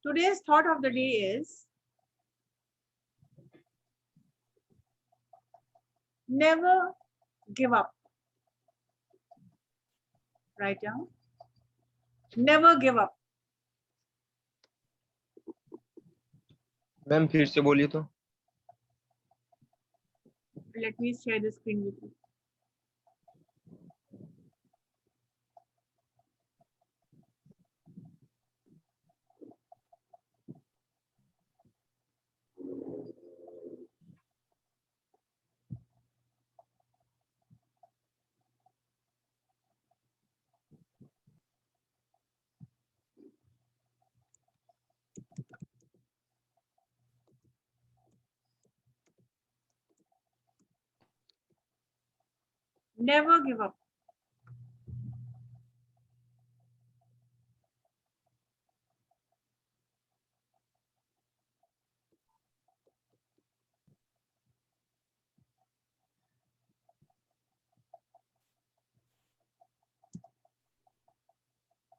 Today's thought of the day is never give up. Write down. Never give up. Ma'am फिर से बोलिए तो। Let me share the screen with you. Never give up.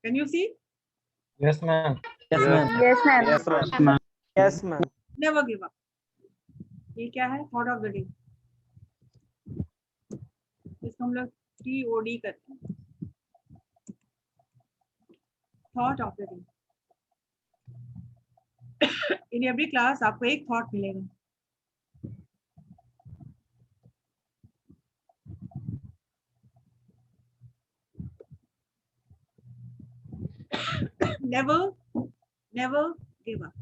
Can you see? Yes, ma'am. Yes, ma'am. Yes, ma'am. Yes, ma'am. Yes, ma'am. Never give up. ये क्या है? Thought of the day. इसको हम लोग TOD करते हैं. Thought of the day. In every class आपको एक thought मिलेगा. Never give up.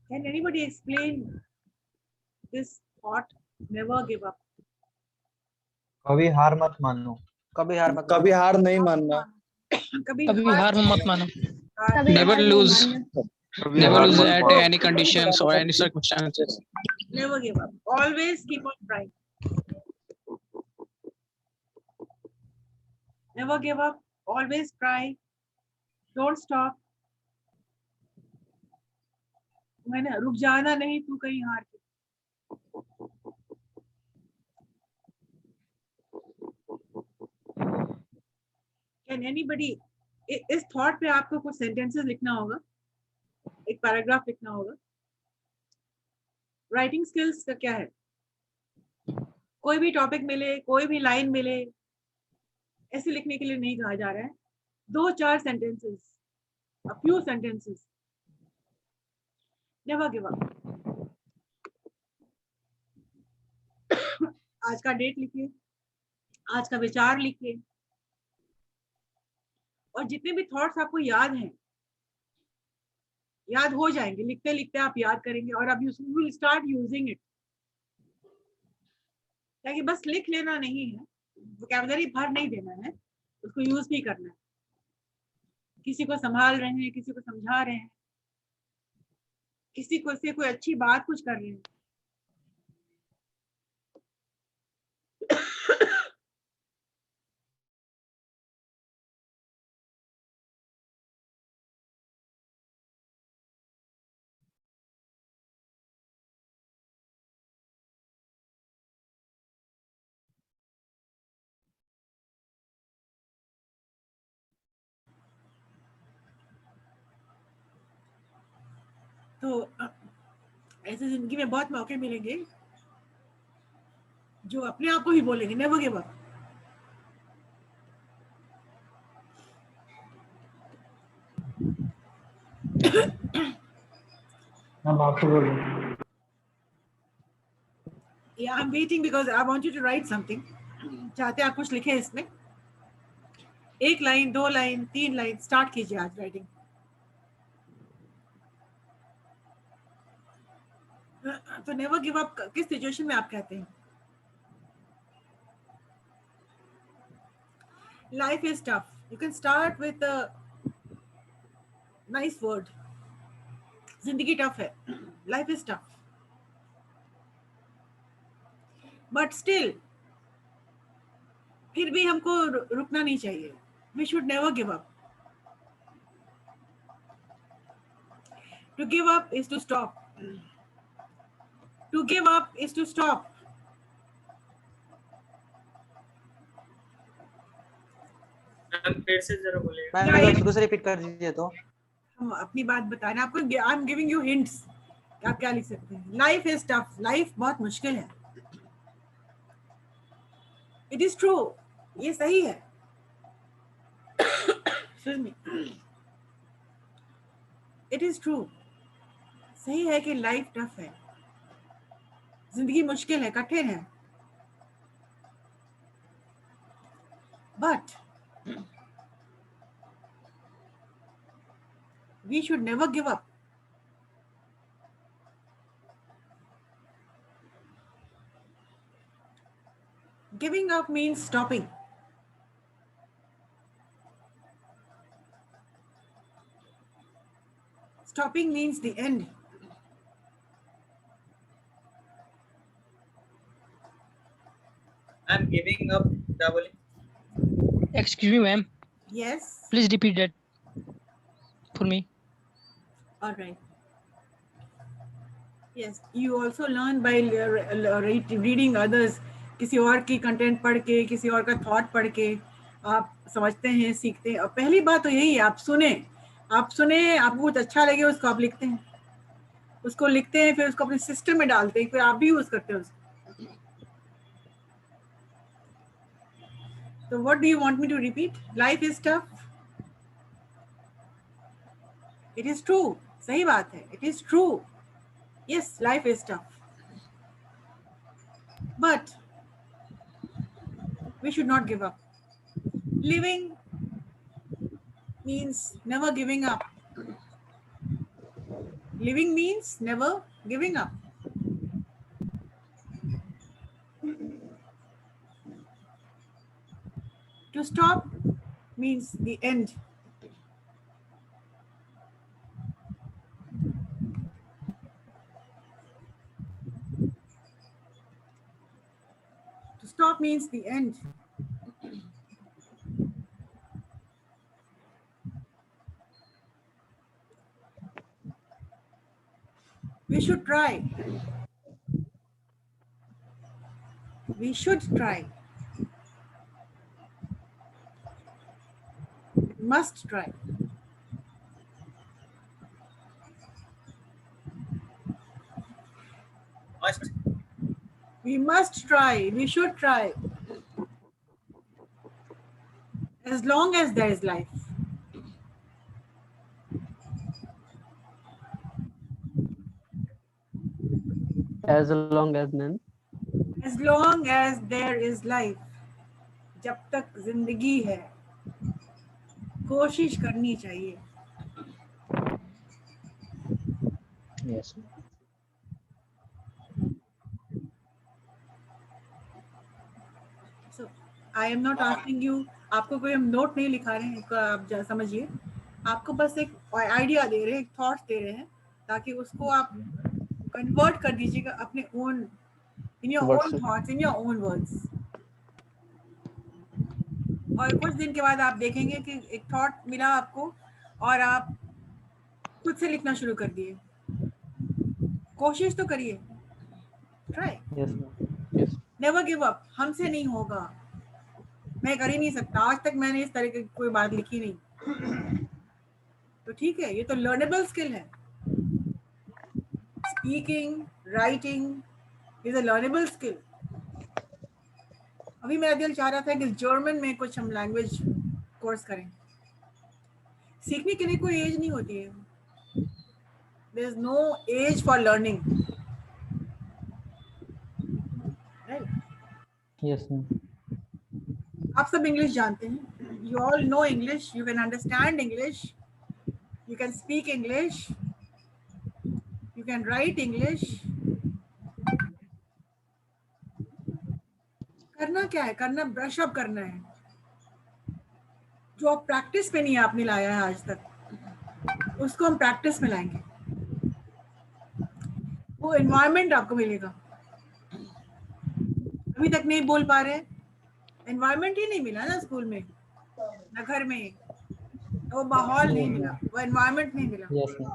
Can anybody explain this thought? Never give up. कभी हार मत मानो। कभी हार नहीं मानना। कभी कभी हार मत मानो। हार- Never lose. कभी Never हार lose मत at मानो। any conditions or any circumstances. Never give up. Always keep on trying. Never give up. Always try. Don't stop. मैंने रुक जाना नहीं, तू कहीं हार के. Can anybody इस थॉट पे आपको कुछ सेंटेंसेस लिखना होगा, एक पैराग्राफ लिखना होगा. राइटिंग स्किल्स का क्या है? कोई भी टॉपिक मिले, कोई भी लाइन मिले, ऐसे लिखने के लिए नहीं कहा जा रहा है. 2-4 sentences, a few sentences. Never give up. आज का डेट लिखिए, आज का विचार लिखिए, और जितने भी थॉट्स आपको याद हैं, याद हो जाएंगे. लिखते लिखते आप याद करेंगे और अब you will start using it. ताकि बस लिख लेना नहीं है, वोकैबुलरी भर नहीं देना है, उसको यूज भी करना है. किसी को संभाल रहे हैं, किसी को समझा रहे हैं, किसी को से कोई अच्छी बात कुछ कर रहे हैं. तो ऐसे जिंदगी में बहुत मौके मिलेंगे जो अपने आप को ही बोलेंगे नेवर गिव अप. मैम आपको बोलिए। Yeah, I'm waiting because I want you to write something. चाहते आप कुछ लिखें इसमें? 1 लाइन, 2 लाइन, 3 लाइन स्टार्ट कीजिए आज राइटिंग. तो नेवर गिव अप किस सिचुएशन में आप कहते हैं? Life is tough. You can start with a nice word. जिंदगी टफ है. Life is tough. But still, फिर भी हमको रुकना नहीं चाहिए. We should never give up. To give up is to stop. To give up is to stop. फिर से जरा बोलिए। मैम Yeah, एक बार it- शुरू से रिपीट कर दीजिए तो। हम अपनी बात बताना आपको, I am giving you hints, आप क्या लिख सकते हैं। लाइफ इज टफ, लाइफ बहुत मुश्किल है। इट इज ट्रू, ये सही है। Excuse me. It is true, सही है कि लाइफ टफ है, जिंदगी मुश्किल है, कठिन है। But we should never give up. Giving up means stopping. Stopping means the end. I'm giving up. क्या बोले? Excuse me, ma'am. Yes. Please repeat that for me. All right. Yes. You also learn by reading others. किसी और की content पढ़ के, किसी और का थॉट पढ़ के आप समझते हैं, सीखते हैं। और पहली बात तो यही है, आप सुने, आपको कुछ अच्छा लगे उसको आप लिखते हैं, उसको लिखते हैं, फिर उसको अपने सिस्टम में डालते हैं, फिर आप भी यूज करते हैं उसको। So what do you want me to repeat? Life is tough. It is true. सही बात है. It is true. Yes, life is tough. But we should not give up. Living means never giving up. Living means never giving up. To stop means the end. To stop means the end. We should try. We should try. We must try. Must. We must try. We should try. As long as there is life. As long as men. As long as there is life. जब तक जिंदगी है, कोशिश करनी चाहिए. Yes. So I am not asking you. आपको कोई हम नोट नहीं लिखा रहे हैं, आप समझिए. आपको बस एक आइडिया दे रहे हैं, एक थॉट्स दे रहे हैं, ताकि उसको आप कन्वर्ट कर दीजिएगा अपने own, in your own thoughts, in your own words. और कुछ दिन के बाद आप देखेंगे कि एक थॉट मिला आपको और आप खुद से लिखना शुरू कर दिए. कोशिश तो करिए. Try. Yes. Yes. Never give up. हमसे नहीं होगा, मैं कर ही नहीं सकता. आज तक मैंने इस तरह की कोई बात लिखी नहीं. तो ठीक है, ये तो लर्नेबल स्किल है. Speaking, writing is a learnable skill. अभी मेरा दिल चाह रहा था कि जर्मन में कुछ हम लैंग्वेज कोर्स करें. सीखने के लिए कोई एज नहीं होती है. There is no age for learning. Yes, ma'am. आप सब इंग्लिश जानते हैं. You all know English. You can understand English. You can speak English. You can write English. करना क्या है? करना ब्रश अप करना है. जो आप प्रैक्टिस में नहीं आपने लाया है आज तक, उसको हम प्रैक्टिस में लाएंगे. वो एनवायरनमेंट आपको मिलेगा. अभी तक नहीं बोल पा रहे, एनवायरनमेंट ही नहीं मिला ना स्कूल में, ना घर में. वो माहौल नहीं मिला, वो एनवायरनमेंट नहीं मिला. Yes, ma'am.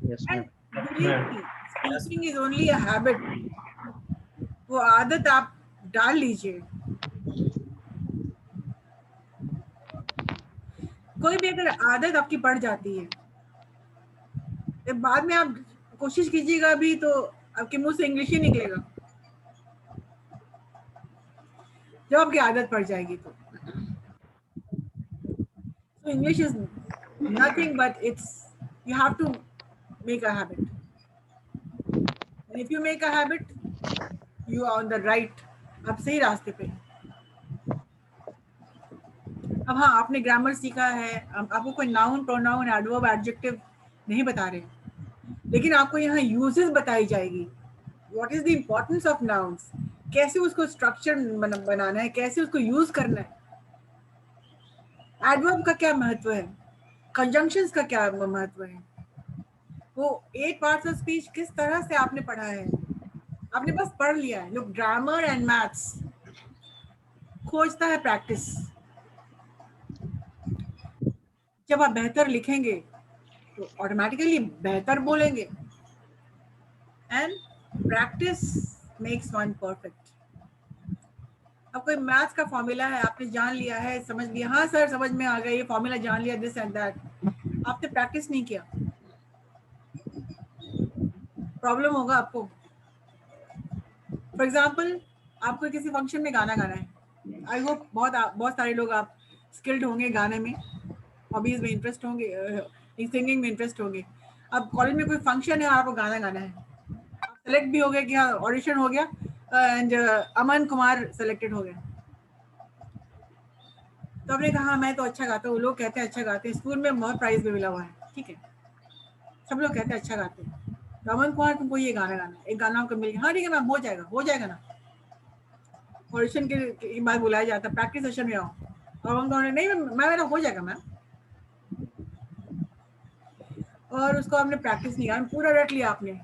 Yes, ma'am. And believe me, speaking is only a habit. वो आदत आप डाल लीजिए. कोई भी अगर आदत आपकी पड़ जाती है, तो बाद में आप कोशिश कीजिएगा भी तो आपके मुंह से इंग्लिश ही निकलेगा, जब आपकी आदत पड़ जाएगी तो English is nothing but it's, you have to make a habit, and if you make a habit you are on the right, आप सही रास्ते पे हैं। अब हाँ, आपने ग्रामर सीखा है, आपको कोई नाउन, प्रोनाउन, एडवर्ब, एडजेक्टिव नहीं बता रहे, लेकिन आपको यहाँ यूजेस बताई जाएगी। What is the importance of nouns, कैसे उसको स्ट्रक्चर बनाना है, कैसे उसको यूज करना है, एडवर्ब का क्या महत्व है, कंजंक्शंस का क्या महत्व है, वो 8 पार्ट्स ऑफ स्पीच किस तरह से आपने पढ़ा है, आपने बस पढ़ लिया है। लोग ग्रामर एंड मैथ्स खोजता है प्रैक्टिस। जब आप बेहतर लिखेंगे तो ऑटोमेटिकली बेहतर बोलेंगे, and practice makes one perfect. अब कोई मैथ्स का फॉर्मूला है, आपने जान लिया है, समझ लिया, हाँ सर समझ में आ गया, ये फॉर्मूला जान लिया, दिस एंड दैट, आपने प्रैक्टिस नहीं किया, प्रॉब्लम होगा आपको। फॉर एग्जाम्पल, आपको किसी फंक्शन में गाना गाना है, आई होप बहुत सारे लोग आप स्किल्ड होंगे गाने में, हॉबीज में इंटरेस्ट होंगे, सिंगिंग में इंटरेस्ट होंगे। अब कॉलेज में कोई फंक्शन है, आपको गाना गाना है, आप सेलेक्ट भी हो गए कि हाँ ऑडिशन हो गया एंड अमन कुमार सेलेक्टेड हो गए, तो आपने कहा मैं तो अच्छा गाता हूँ, लोग कहते हैं अच्छा गाते हैं, स्कूल में बहुत प्राइज भी मिला हुआ है, ठीक है, सब लोग कहते हैं अच्छा गाते हैं, तो अमन कुमार तुमको ये गाना गाना, एक गाना आपको मिल गया, हाँ ठीक है मैम, हो जाएगा ना। ऑडिशन के बाद बुलाया जाता, प्रैक्टिस सेशन में आओ, और अमन कुमार नहीं मैं मेरा हो जाएगा मैम, और उसको आपने प्रैक्टिस नहीं किया, पूरा रट लिया आपने,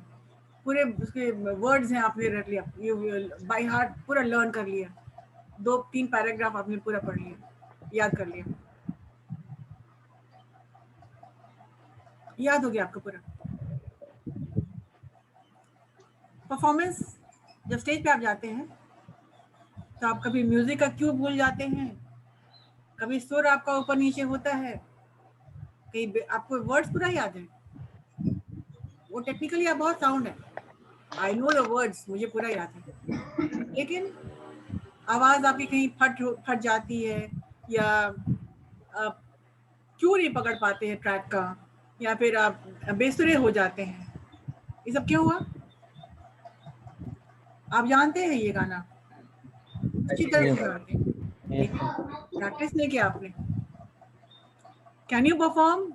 पूरे उसके वर्ड्स हैं आपने रट लिया, बाय हार्ट पूरा लर्न कर लिया, 2-3 पैराग्राफ आपने पूरा पढ़ लिया, याद कर लिया, याद हो गया आपका पूरा। परफॉर्मेंस, जब स्टेज पे आप जाते हैं तो आप कभी म्यूजिक का क्यों भूल जाते हैं, कभी सुर आपका ऊपर नीचे होता है, कहीं आपको वर्ड्स पूरा याद है, वो टेक्निकली आप बहुत साउंड है, आई नो द वर्ड्स, मुझे पूरा याद है, लेकिन आवाज आपकी कहीं फट जाती है, या आप क्यों नहीं पकड़ पाते हैं ट्रैक का, या फिर आप बेसुरे हो जाते हैं, ये सब क्यों हुआ? आप जानते हैं ये गाना अच्छी तरह से गाते हैं, प्रैक्टिस नहीं किया आपने। Can you perform?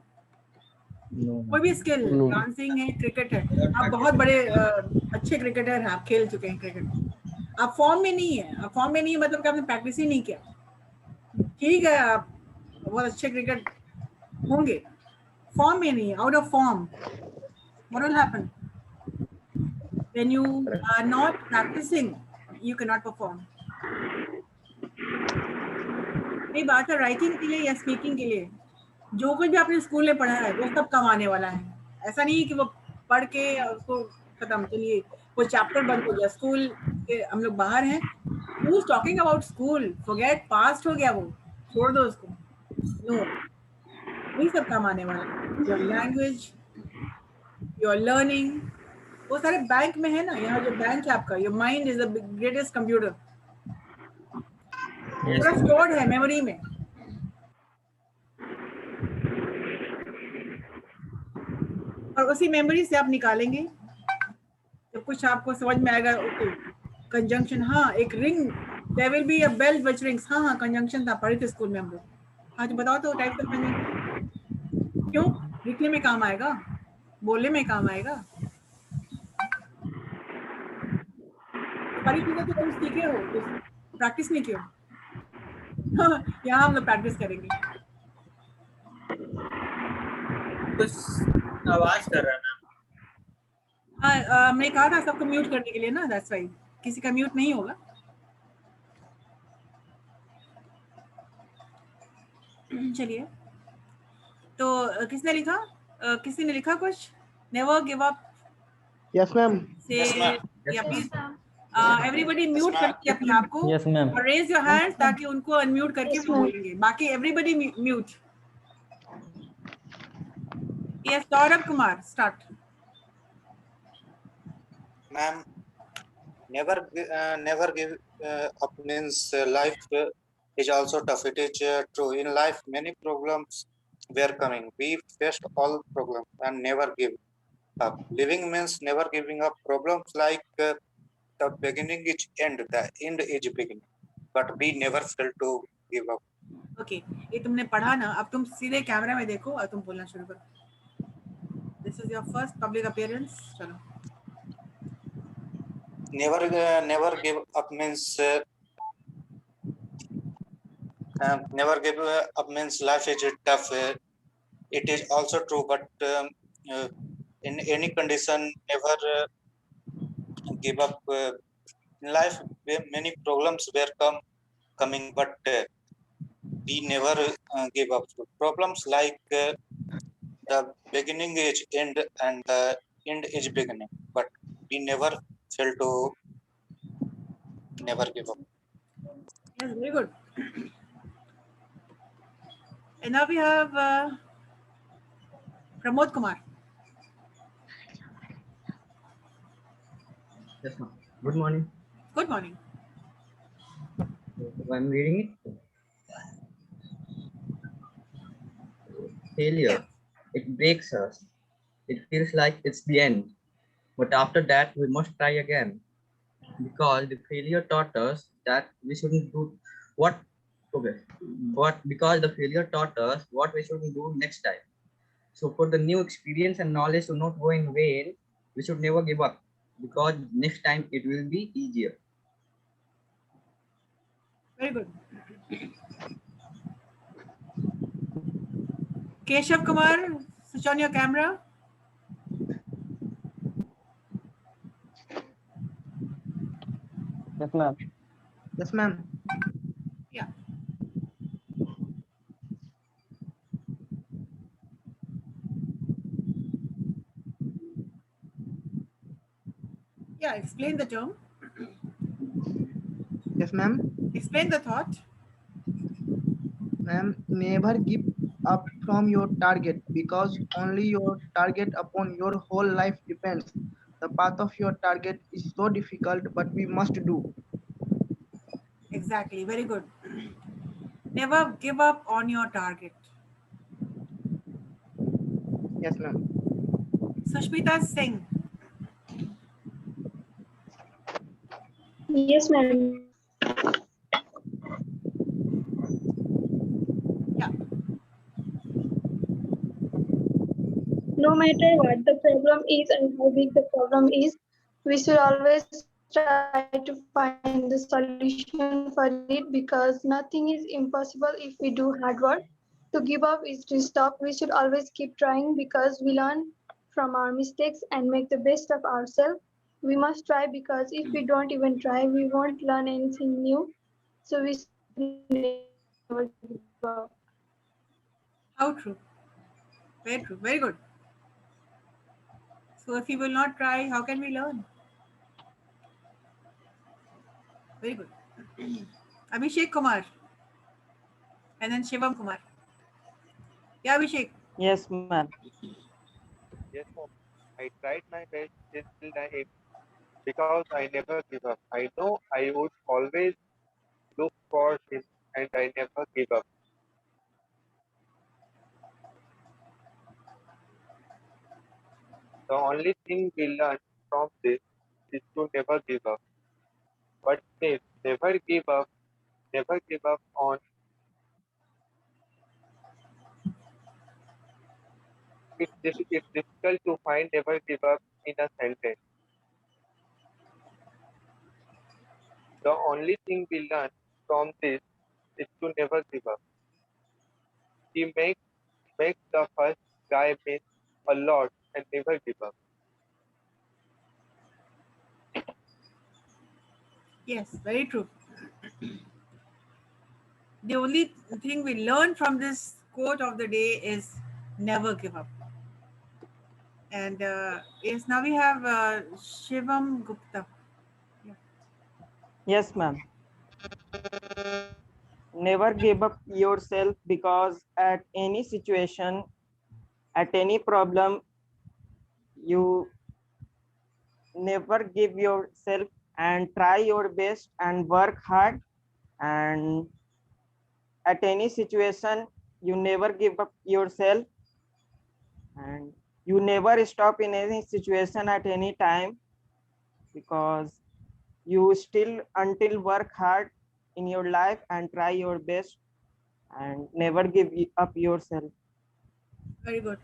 कोई भी स्किल, डांसिंग है, क्रिकेट है, आप बहुत बड़े अच्छे क्रिकेटर हैं, आप खेल चुके हैं क्रिकेट, आप फॉर्म में नहीं है, आप फॉर्म में नहीं है मतलब कि आपने प्रैक्टिस ही नहीं किया, ठीक है आप बहुत अच्छे क्रिकेट होंगे, फॉर्म में नहीं है, out of form, what will happen when you are not practicing? You cannot perform. ये बात है राइटिंग के लिए या स्पीकिंग के लिए, जो कुछ भी आपने स्कूल में पढ़ा है वो सब कम आने वाला है, ऐसा नहीं है कि वो पढ़ के उसको खत्म, चलिए वो चैप्टर बंद हो गया, स्कूल के हम लोग बाहर हैं, who is talking about school, forget past हो गया, वो छोड़ दो उसको, नो, वही सब काम आने वाला है, योर लैंग्वेज, योर लर्निंग, वो सारे बैंक में है ना, यहाँ जो बैंक है आपका, your mind is the greatest computer, पूरा स्टोर्ड है मेमोरी में, और उसी मेमोरी से आप निकालेंगे जब कुछ आपको समझ में आएगा, ओके कंजंक्शन, हाँ एक ring, there will be a bell which rings, हाँ कंजंक्शन था, पढ़े थे स्कूल में हम लोग, हाँ तो बताओ तो टाइप कर कंजंक्शन क्यों, लिखने में काम आएगा, बोलने में काम आएगा, सारी चीजें तो तुम सीखे हो, तो प्रैक्टिस नहीं किया, यहाँ हम लोग प्रैक्टिस करेंगे। कुछ आवाज कर रहा ना, हाँ मैं कहा था सबको म्यूट करने के लिए ना, दैट्स व्हाई, किसी का म्यूट नहीं होगा। चलिए, तो किसने लिखा, किसी ने लिखा कुछ, never give up, yes ma'am, से Yes, ma'am. या प्लीज एवरीबडी म्यूट करके अपने आप को, Yes, ma'am. और रेज योर हैंड ताकि उनको अनम्यूट करके वो बोलेंगे, बाकी everybody mute, Yes, Saurabh Kumar, start. Ma'am, never give up means life is also tough. It is true. In life, many problems were coming. We faced all problems and never give up. Living means never giving up. Problems like the beginning is end, the end is beginning. But we never fail to give up. Okay ये तुमने पढ़ा ना, अब तुम सीधे camera में देखो और तुम बोलना शुरू करो. This is your first public appearance. चलो. Never give up means never give up means life is tough. It is also true, but in any condition, never give up. In life, many problems were coming, but we never give up. Problems like the beginning is end and the end is beginning, but we never fail to never give up. Yes, very good. And now we have Pramod Kumar. Yes, ma'am. Good morning. Good morning. I'm reading it. Failure. It breaks us. It feels like it's the end. But after that, we must try again. Because the failure taught us that we shouldn't do what okay. Because the failure taught us what we shouldn't do next time. So for the new experience and knowledge to not go in vain, we should never give up. Because next time it will be easier. Very good. Keshav Kumar, switch on your camera. Yes, ma'am. Yes, ma'am. Yeah. Yeah, explain the term. Yes, ma'am. Explain the thought. Ma'am, never give up from your target because only your target upon your whole life depends. The path of your target is so difficult, but we must do. Exactly. Very good. Never give up on your target. Yes, ma'am. Sushmita Singh. Yes, ma'am. Yeah. No matter what the problem is and how big the problem is, we should always try to find the solution for it because nothing is impossible if we do hard work. To give up is to stop. We should always keep trying because we learn from our mistakes and make the best of ourselves. We must try because if we don't even try, we won't learn anything new. So we should never give up. How true. Very true. Very good. So if we will not try, how can we learn? Very good. Abhishek Kumar. And then Shivam Kumar. Yeah, Abhishek. Yes, ma'am. Yes, ma'am. I tried my best till the end because I never give up. I know I would always look for him and I never give up. The only thing we learn from this is to never give up. But if never give up on it's difficult to find never give up in a sentence. The only thing we learn from this is to never give up. He makes the first guy miss a lot and never give up. Yes, very true. The only thing we learn from this quote of the day is never give up. And yes, now we have Shivam Gupta. Yes, ma'am. Never give up yourself because at any situation at any problem, you never give yourself and try your best and work hard, and at any situation you never give up yourself, and you never stop in any situation at any time, because you still until work hard in your life and try your best and never give up yourself. Very good.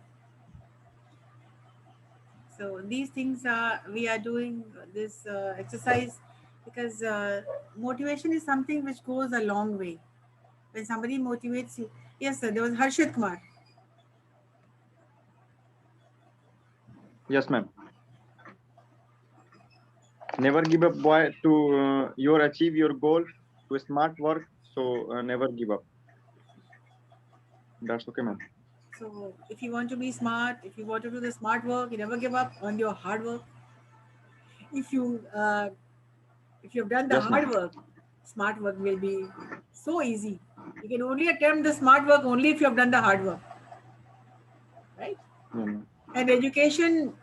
So these things we are doing this exercise because motivation is something which goes a long way. When somebody motivates you, yes, sir. There was Harshit Kumar. Yes, ma'am. Never give up, boy, to your achieve your goal to smart work. So never give up. That's okay, ma'am. So if you want to be smart, if you want to do the smart work, you never give up on your hard work. If you've done the Yes, hard ma'am. work, smart work will be so easy. You can only attempt the smart work only if you have done the hard work, right? Yeah, ma'am. And education,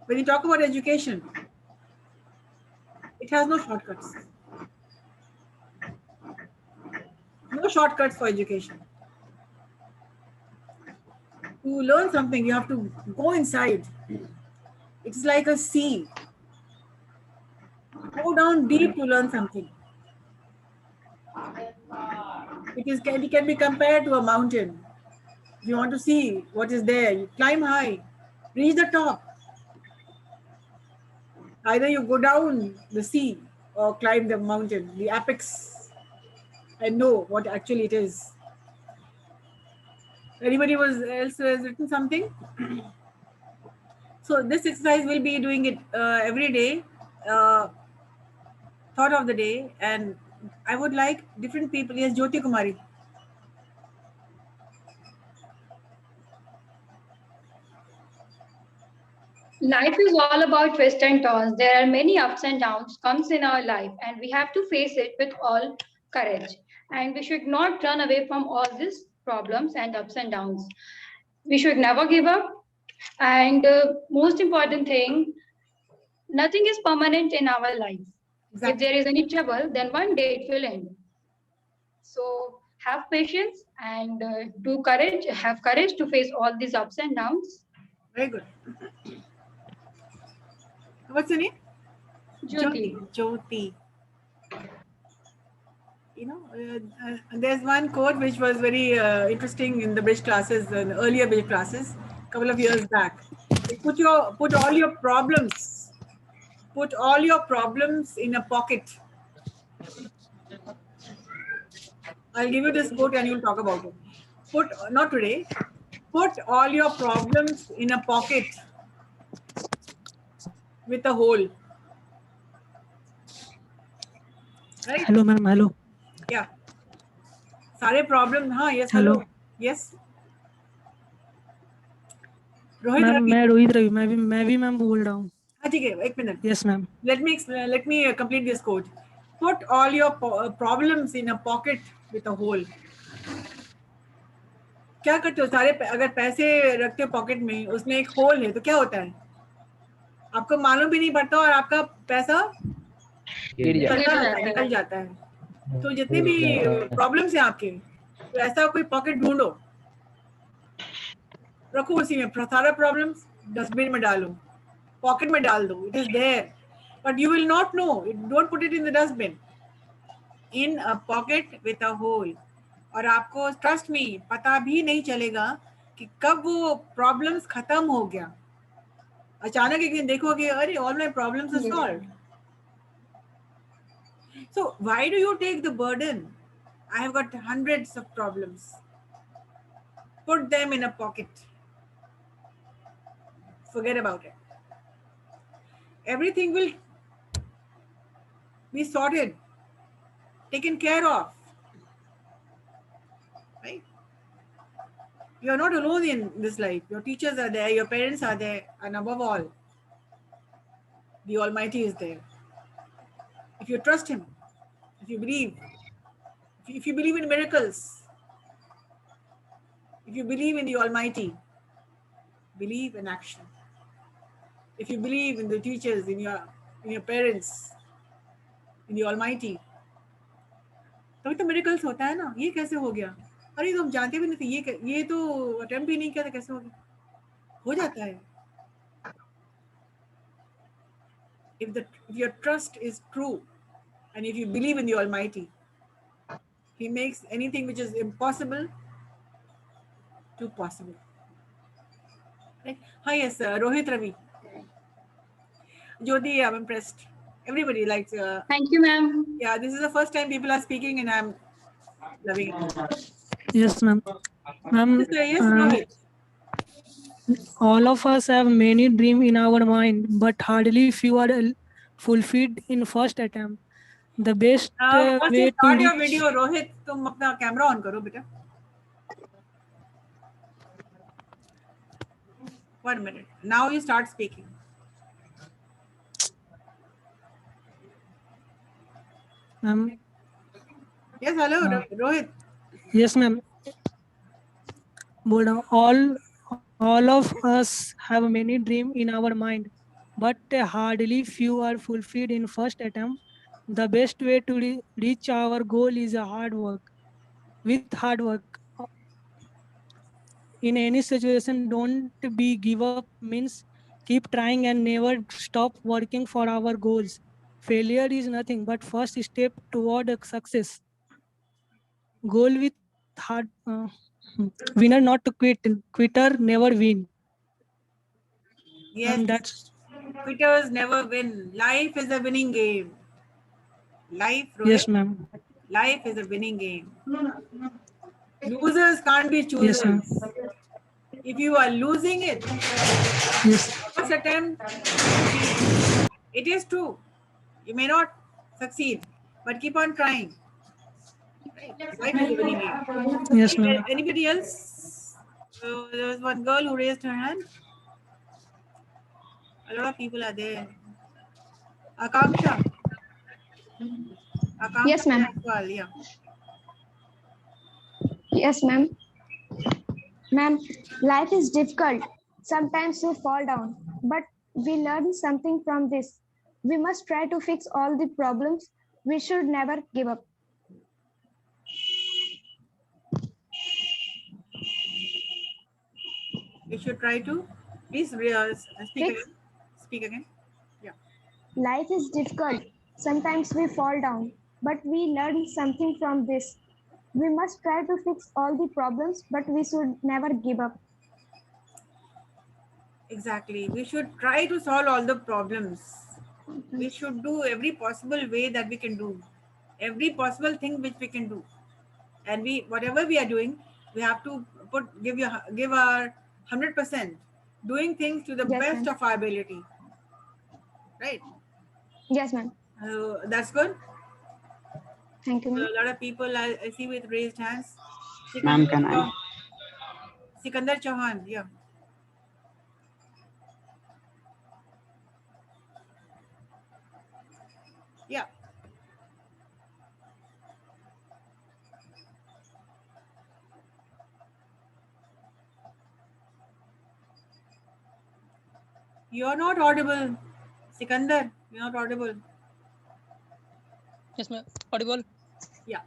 when you talk about education, it has no shortcuts. No shortcuts for education. To learn something, you have to go inside. It's like a sea. Go down deep to learn something. It can be compared to a mountain. If you want to see what is there, you climb high, reach the top. Either you go down the sea or climb the mountain, the apex, and know what actually it is. Anybody else has written something? So this exercise will be doing it every day, thought of the day, and I would like different people. Yes, Jyoti Kumari. Life is all about twists and turns. There are many ups and downs comes in our life, and we have to face it with all courage. And we should not run away from all these problems and ups and downs. We should never give up. And most important thing, nothing is permanent in our life. Exactly. If there is any trouble, then one day it will end. So have patience and have courage to face all these ups and downs. Very good. What's your name? Jyoti. Jyoti. You know, there's one quote which was very interesting in the bridge classes, in earlier bridge classes, a couple of years back. Put all your problems in a pocket. I'll give you this quote and you'll talk about it. Not today. Put all your problems in a pocket with a hole. Right? Hello, ma'am. Hello. Yeah. सारे problem. हाँ. Yes. Hello. Yes. Rohit ma'am Ravi. मैं रोहित रवि मैं भी ma'am बोल रहा हूँ. हाँ ठीक है. एक minute. Yes, ma'am. Let me complete this quote. Put all your problems in a pocket with a hole. क्या करते हो सारे अगर पैसे रखते हो पॉकेट में, उसमें एक होल है तो क्या होता है? आपको मालूम भी नहीं पड़ता और आपका पैसा निकल जाता है. तो जितने भी प्रॉब्लम्स हैं आपके, तो ऐसा कोई पॉकेट ढूंढो, रखो उसी में. सारा प्रॉब्लम्स डस्टबिन में डालो, पॉकेट में डाल दो. It is there but you will not know. Don't put it in the dustbin, in a pocket with a hole. और आपको ट्रस्ट मी पता भी नहीं चलेगा कि कब वो प्रॉब्लम्स खत्म हो गया. अचानक एक दिन देखोगे अरे all my problems are solved. So why do you take the burden? I have got hundreds of problems. Put them in a pocket. Forget about it. Everything will be sorted, taken care of. Right? You are not alone in this life. Your teachers are there, your parents are there, and above all, the Almighty is there. If you trust Him, if you believe in miracles, if you believe in the Almighty, believe in action. If you believe in the teachers, in your parents, in the Almighty, तभी तो miracles होता है ना. ये कैसे हो गया? अरे तो हम जानते भी नहीं थे. ये तो attempt भी नहीं किया था, कैसे हो गया? हो जाता है. If your trust is true, and if you believe in the Almighty, He makes anything which is impossible to possible. Right? Hi, yes, Rohit Ravi. Jyoti, I'm impressed. Everybody likes. Thank you, ma'am. Yeah, this is the first time people are speaking, and I'm loving it. Yes, ma'am. Ma'am, Yes, Rohit. all of us have many dreams in our mind, but hardly few are fulfilled in first attempt. The best Once you way to start your reach, video, Rohit, तुम अपना camera on करो बेटा. 1 minute. Now you start speaking. ma'am. Yes, hello, Rohit. Yes, ma'am. बोल रहा हूँ, all of us have many dreams in our mind, but hardly few are fulfilled in first attempt. The best way to reach our goal is a hard work. With hard work, in any situation, don't be give up. Means keep trying and never stop working for our goals. Failure is nothing but first step toward a success. Goal with hard. Winner not to quit. Quitter never win. Yes. That's Quitters never win. Life is a winning game. Life, Rohit. yes, ma'am. Life is a winning game. Losers can't be choosers. Yes, ma'am. If you are losing it, Yes. first attempt, it is true. You may not succeed, but keep on trying. Life is a winning game. Yes, ma'am. Anybody else? There was one girl who raised her hand. A lot of people are there. Akanksha. Yes, ma'am. Well, yeah. Yes, ma'am. Ma'am, life is difficult. Sometimes we fall down, but we learn something from this. We must try to fix all the problems. We should never give up. You should try to please speak again. Speak again. Yeah. Life is difficult. Sometimes we fall down, but we learn something from this. We must try to fix all the problems, but we should never give up. Exactly. We should try to solve all the problems. We should do every possible way that we can do, every possible thing which we can do, and whatever we are doing, we have to give our 100%, doing things to the Yes, best ma'am. of our ability. Right. Yes, ma'am. That's good. Thank you, So ma'am. a lot of people I see with raised hands. Ma'am, can I? Sikandar Chauhan, yeah. Yeah. You're not audible, Sikandar. You're not audible. Yes, ma'am. Audible. Yeah.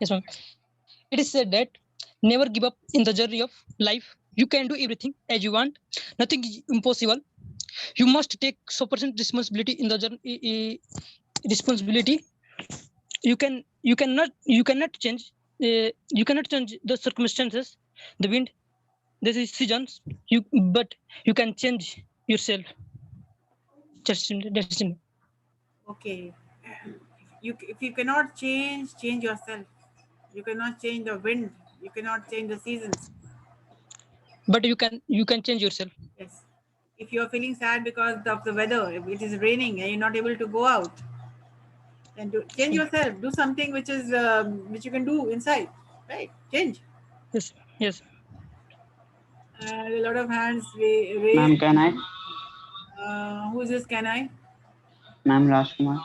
Yes, ma'am. It is said that never give up in the journey of life. You can do everything as you want. Nothing is impossible. You must take 100% responsibility in the journey. Responsibility. You cannot change. You cannot change the circumstances, the wind, the decisions. But you can change yourself. Destiny. Okay. If you cannot change yourself. You cannot change the wind. You cannot change the seasons. But you can change yourself. Yes. If you are feeling sad because of the weather, if it is raining and you're not able to go out, then change yourself. Do something which is which you can do inside. Right? Change. Yes. Yes. A lot of hands raised. Ma'am, can I? Who is this? Can I? Ma'am, Rajkumar.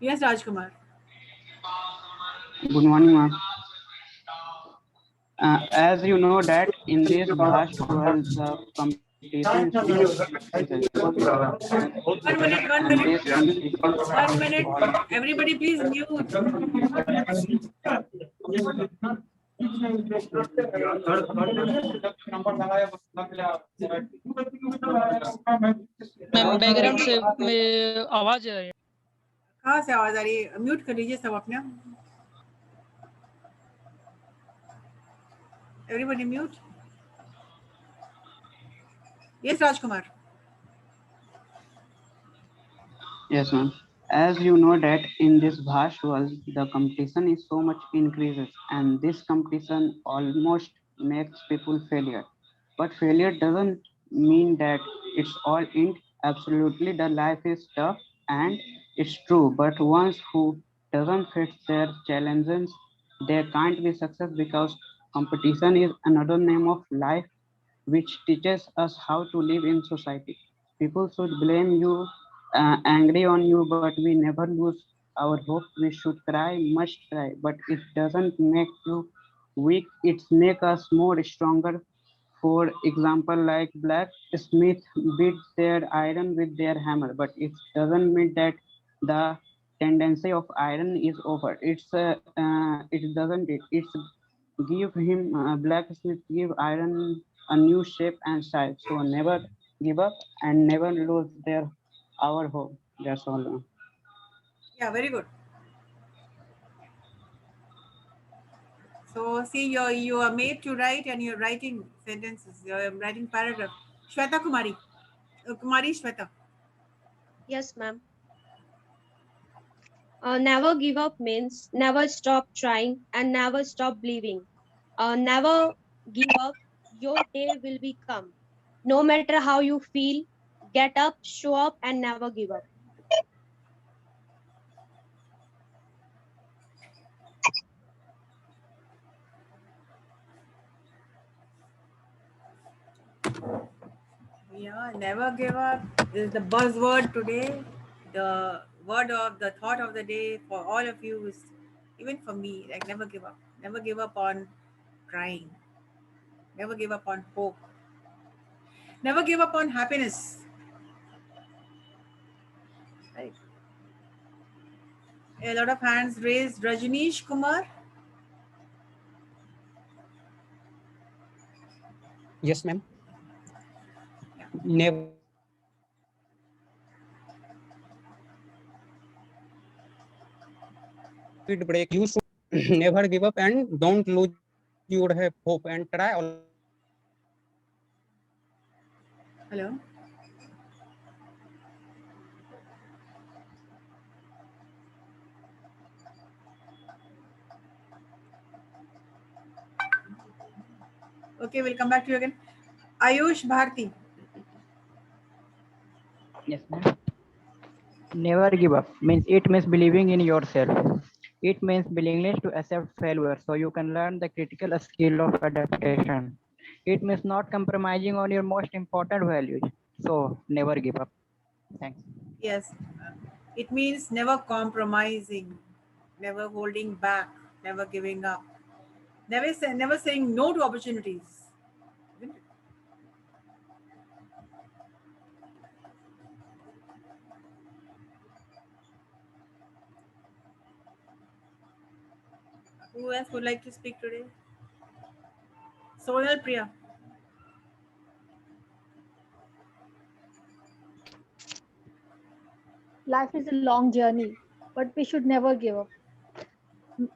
Yes, Rajkumar. Good morning, ma'am. As you know that in this vast world, the competition is so One minute, one and minute. this competition. 1 minute. Everybody please mute. Ma'am background से आवाज आ रही है। कहाँ से आवाज आ रही है? Mute कर लीजिए सब अपने। Everybody mute. Yes, Rajkumar. Yes, ma'am. As you know that in this vast world, the competition is so much increases, and this competition almost makes people failure. But failure doesn't mean that it's all in. Absolutely, the life is tough, and it's true. But ones who doesn't face their challenges, they can't be success because competition is another name of life, which teaches us how to live in society. People should blame you, angry on you, but we never lose our hope. We should try, must try, but it doesn't make you weak. It's make us more stronger. For example, like blacksmith beat their iron with their hammer, but it doesn't mean that the tendency of iron is over. It doesn't it. It's give him blacksmith give iron a new shape and size. So never give up and never lose their our hope. That's all. Yeah, very good. So see, you are made to write and you're writing sentences. You're writing paragraph. Shweta Kumari. Kumari Shweta. Yes, ma'am. Never give up means never stop trying and never stop believing. Never give up. Your day will be come. No matter how you feel, get up, show up, and never give up. Yeah, never give up is the buzzword today. The word of the thought of the day for all of you is, even for me, like never give up. Never give up on trying. Never give up on hope. Never give up on happiness. Right. A lot of hands raised. Rajneesh Kumar. Yes, ma'am. Never break. You should never give up and don't lose your hope and try all. Hello. Okay, we'll come back to you again. Ayush Bharti. Yes, ma'am. Never give up means it means believing in yourself. It means willingness to accept failure so you can learn the critical skill of adaptation. It means not compromising on your most important values. So never give up. Thanks. Yes. It means never compromising, never holding back, never giving up, never saying no to opportunities. Who else would like to speak today? Sonal Priya. Life is a long journey, but we should never give up.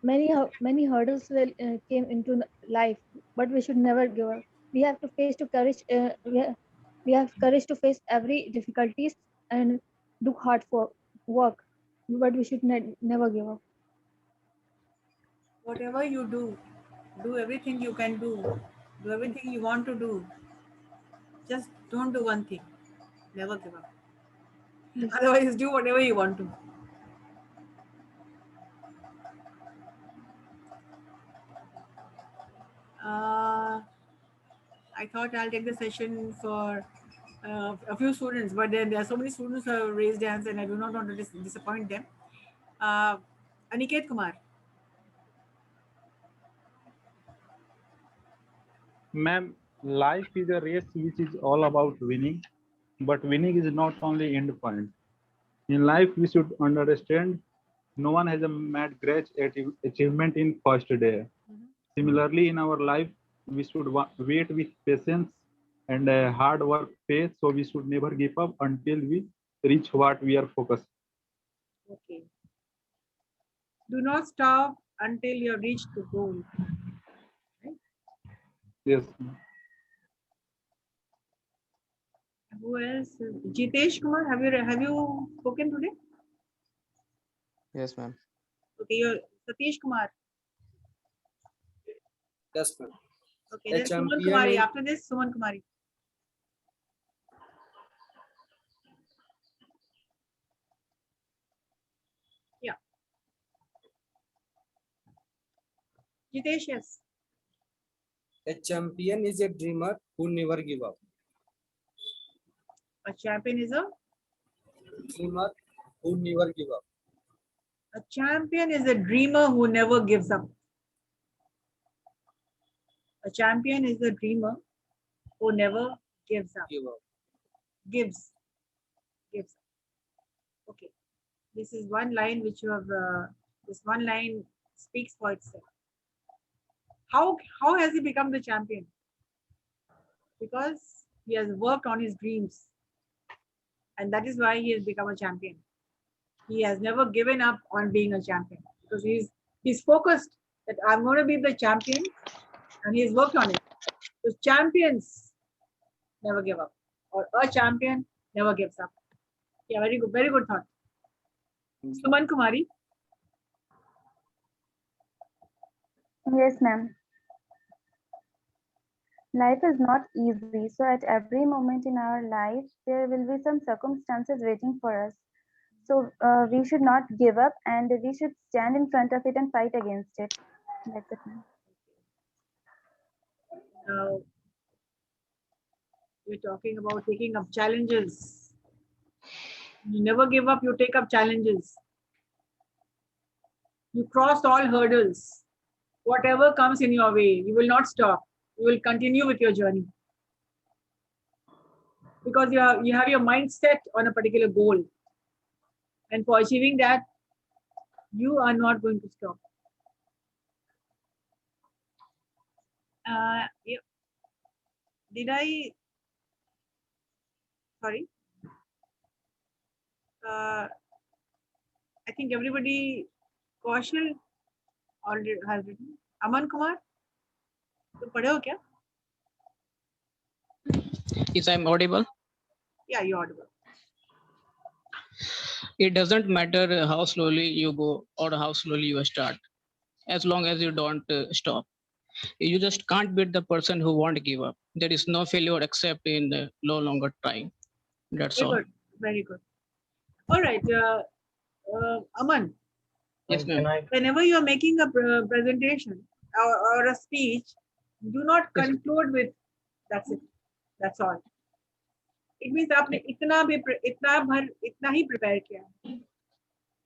Many hurdles will came into life, but we should never give up. We have to face to courage. We have courage to face every difficulties and do hard for work, but we should never give up. Whatever you do everything you can do everything you want to do. Just don't do one thing. Never give up. Yes. Otherwise, do whatever you want to. I thought I'll take the session for a few students, but then there are so many students who have raised hands and I do not want to disappoint them. Aniket Kumar. Ma'am, life is a race which is all about winning, but winning is not only end point. In life, we should understand no one has a mad great achievement in first day. Similarly, in our life, we should wait with patience and hard work pace. So we should never give up until we reach what we are focused. Okay. Do not stop until you have reached the goal. Right? Yes. Who else? Jitesh Kumar, have you spoken today? Yes, ma'am. Okay, you're Satish Kumar. Yes, ma'am. Okay, A then Suman champion Kumari. in- After this, Suman Kumari. Yeah. Jitesh, yes. A champion is a dreamer who never give up. A champion is a Dreamer who never give up. champion is a dreamer who never gives up. A champion is a dreamer who never gives up. Gives. Okay. This is one line which you have. This one line speaks for itself. How has he become the champion? Because he has worked on his dreams, and that is why he has become a champion. He has never given up on being a champion because he's focused that I'm going to be the champion, and he's worked on it. So champions never give up, or a champion never gives up. Yeah, very good thought. Suman Kumari. Yes, ma'am. Life is not easy, so at every moment in our life, there will be some circumstances waiting for us. So we should not give up and we should stand in front of it and fight against it. That's it, ma'am. Now, we're talking about taking up challenges. You never give up, you take up challenges. You cross all hurdles. Whatever comes in your way, you will not stop. You will continue with your journey. Because you have your mind set on a particular goal. And for achieving that, you are not going to stop. Yeah. Did I? Sorry. I think everybody, Kaushal already has written. Aman Kumar, you पढ़े हो क्या? Is I'm audible? Yeah, you're audible. It doesn't matter how slowly you go or how slowly you start, as long as you don't stop. You just can't beat the person who won't give up. There is no failure except in no longer trying. That's Very all. good. Very good. All right. Aman. Yes, ma'am. Whenever you are making a presentation or a speech, do not conclude with that's it. That's all. It means आपने इतना ही prepare किया है.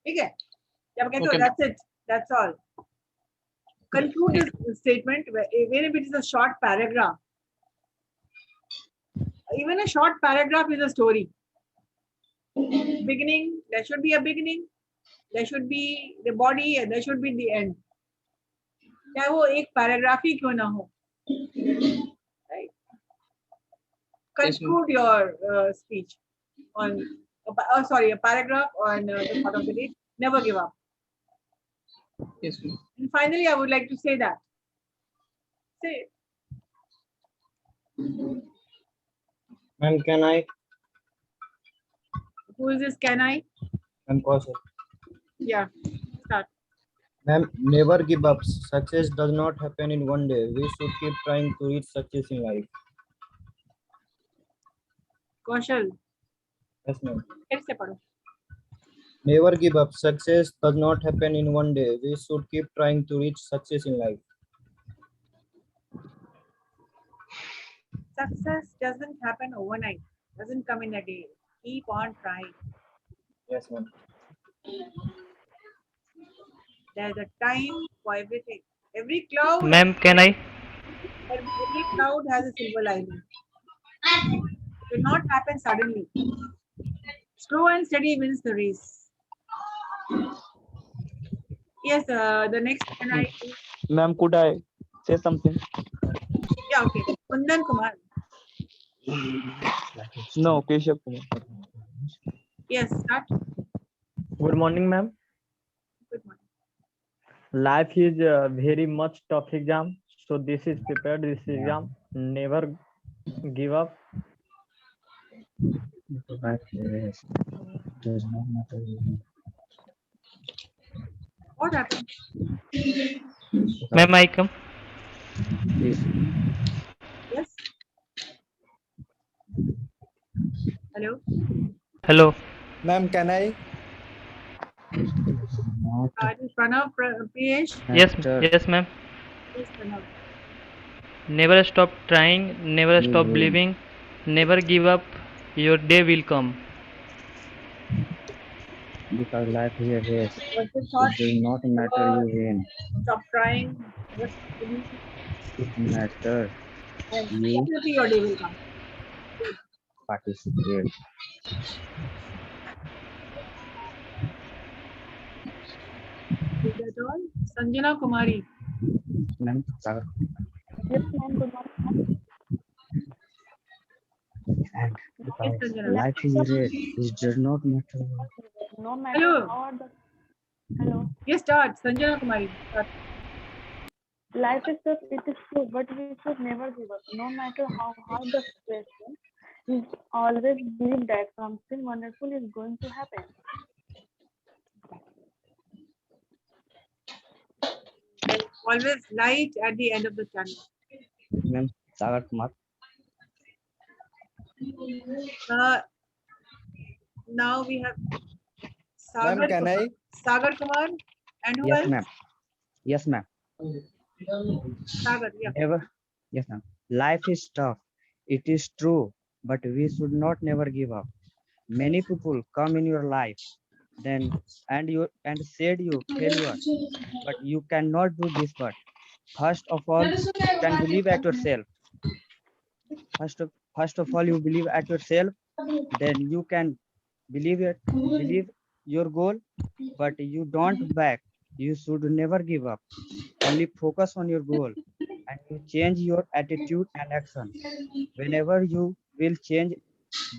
ठीक है? जब कहते हो Okay. that's it. That's all. Conclude this statement even if it is a short paragraph. Even a short paragraph is a story. Beginning, there should be a beginning. There should be the body and there should be the end. चाहे वो एक paragraph ही क्यों ना हो, right? Conclude your speech on, a paragraph on the part of the day. Never give up. Yes, ma'am. And finally, I would like to say that. Say it. Ma'am, can I? Who is this? Can I? Ma'am, Kaushal. Yeah. Start. Ma'am, never give up. Success does not happen in one day. We should keep trying to reach success in life. Kaushal. Yes, ma'am. फिर से पढ़ो. Never give up. Success does not happen in one day. We should keep trying to reach success in life. Success doesn't happen overnight. Doesn't come in a day. Keep on trying. Yes, ma'am. There's a time for everything. Every cloud. Ma'am, can I? Every cloud has a silver lining. It will not happen suddenly. Slow and steady wins the race. Yes, the next can I? Ma'am, could I say something? Yeah, okay. Kundan Kumar. No, Keshav Kumar. Yes, start. Good morning, ma'am. Good morning. Life is a very much tough exam, so this is prepared this exam. Never give up. Does not matter. What happened? Ma'am, I come. Please. Yes. Hello. Hello. Ma'am, can I? Pranav, Priyesh. Yes, yes, ma'am. Yes, Pranav. Never stop trying, never stop believing, never give up. Your day will come. Because life is a race. What's the thought? It does not matter you win. Stop trying. Never stop believing. It matters And you definitely your day will come. participate. Is that all? Sanjana Kumari. Ma'am, Sagar. Yes, ma'am. Good morning. And Yes, because Sanjana. life is a race, it does not matter. No matter Hello. how hard the hello. Yes, start. Sanjana Kumari. Start. Life is tough, it is true, but we should never give up. No matter how hard the situation, we always believe that something wonderful is going to happen. Always light at the end of the tunnel. Ma'am, Sagar Kumar. Now we have Ma'am, Sagar can Kumar. I? Sagar Kumar. And who Yes, else? ma'am. Yes, ma'am. Sagar, yeah. Never. Yes, ma'am. Life is tough. It is true, but we should not never give up. Many people come in your life, then and said you failure, but you cannot do this. But first of all, you can believe at yourself. First of all, you believe at yourself. Then you can believe your goal, but you don't back. You should never give up. Only focus on your goal, and you change your attitude and action. Whenever you will change,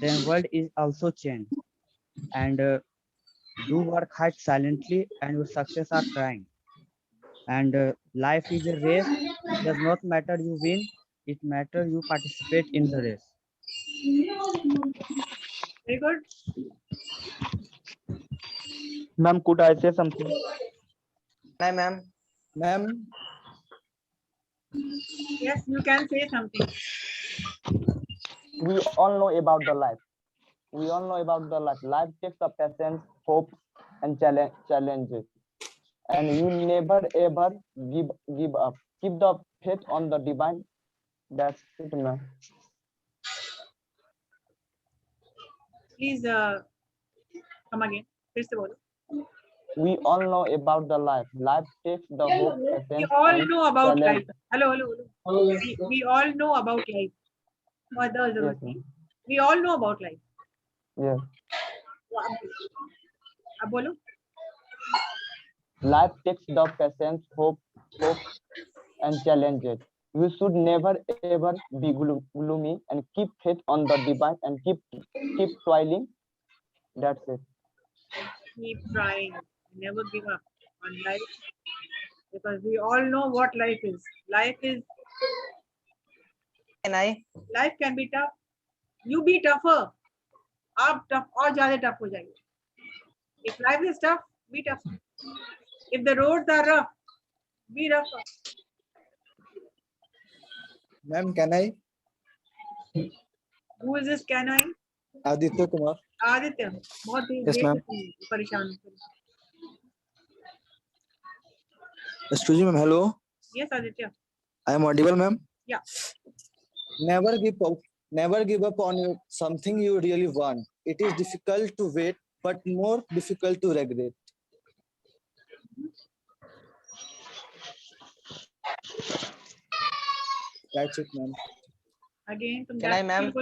then world is also changed. And do work hard silently, and your success are trying. And life is a race. It does not matter you win. It matters you participate in the race. Very good. Ma'am, could I say something? Hi, ma'am. Ma'am, Yes, you can say something. We all know about the life. We all know about the life. Life takes the patience, hope, and challenges. And you never ever give up. Keep the faith on the divine. That's it, ma'am. Please come again. फिर से बोलो. We all know about the life. Life takes the hope, We patience, all and know about challenge. life. Hello. We all know about life. What the Yes, ma'am. We all know about life. Yes. अब बोलो. Life takes the patience, hope, and challenges. We should never ever be gloomy and keep faith on the divine and keep toiling. That's it. Keep trying. Never give up on life. Because we all know what life is. Life can be tough. You be tougher. आप tough और ज़्यादा tough हो जाएंगे. If life is tough, be tough. If the roads are rough, be rougher. ma'am, can I? Who is this? Can I? Aditya Kumar. Aditya बहुत Yes, देर ma'am. से परेशान. Excuse me, ma'am. Hello. Yes, Aditya. I am audible, ma'am. Yeah. Never give up. Never give up on something you really want. It is difficult to wait, but more difficult to regret. That's it, ma'am. Again, तुम Can I, ma'am?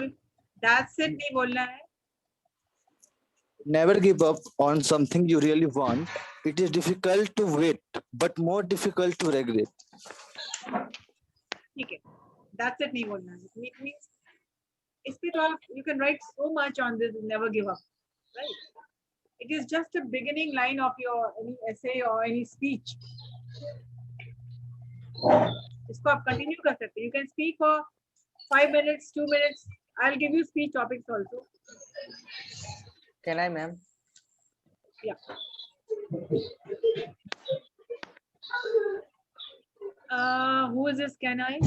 That's it नहीं बोलना है. Never give up on something you really want. It is difficult to wait, but more difficult to regret. ठीक है. That's it नहीं बोलना है. It means इस पे तो आप you can write so much on this. Never give up, right? It is just a beginning line of your any essay or any speech. इसको आप continue कर सकते हैं. You can speak for 5 minutes, 2 minutes. I'll give you speech topics also. Can I, ma'am? Yeah. Who is this? Can I?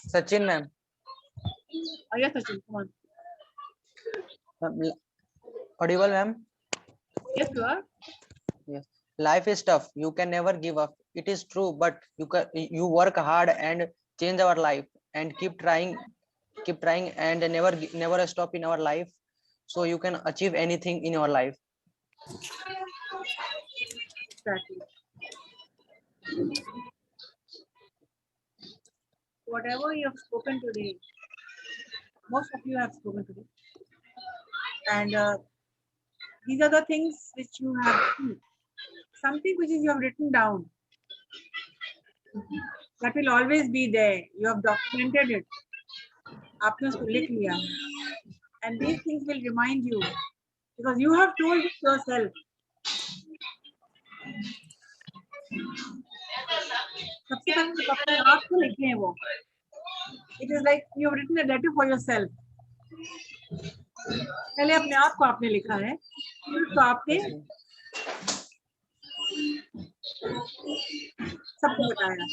Sachin, ma'am. Oh, yes, Sachin, come on. Audible, ma'am? Yes, you are. Yes. Life is tough. You can never give up. It is true, but you work hard and change our life and keep trying and never stop in our life, so you can achieve anything in your life. Exactly. Whatever you have spoken today, most of you have spoken today, and these are the things which you have seen. Something which is you have written down, that will always be there. You have documented it. आपने उसको लिख लिया, and these things will remind you because you have told it yourself. सबसे पहले अपने आप को लिखे हैं वो. It is like you have written a letter for yourself. पहले अपने आप को आपने लिखा है, तो आपने सबको बताया.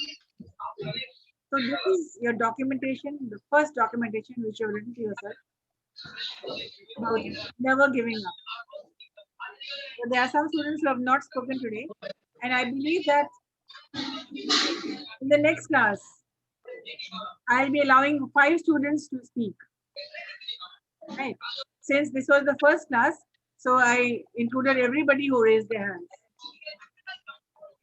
So this is your documentation, the first documentation which you have written to yourself about never giving up. So there are some students who have not spoken today, and I believe that in the next class, I'll be allowing 5 students to speak. Right? Since this was the first class, so I included everybody who raised their hands.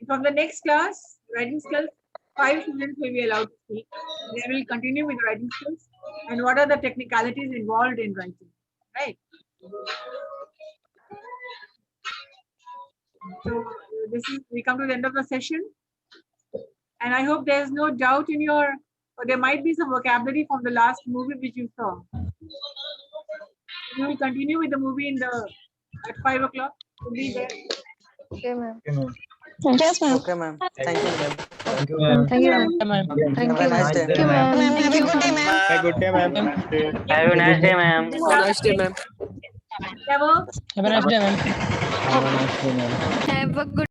From the next class, writing skills, 5 students will be allowed to speak. They will continue with writing skills and what are the technicalities involved in writing, right? So this is, we come to the end of the session, and I hope there is no doubt in your, or there might be some vocabulary from the last movie which you saw. We will continue with the movie at 5 o'clock. We'll be there. Okay, ma'am. Yes, ma'am. Okay, ma'am. Thank you, ma'am. Thank you, ma'am. Thank you, ma'am. Thank Have a nice day. Thank you, ma'am. Have a good day, ma'am. Have a good day, ma'am. Have a nice day, ma'am. Nice day, ma'am. Have a nice day, ma'am. Have a nice day, ma'am. Have a good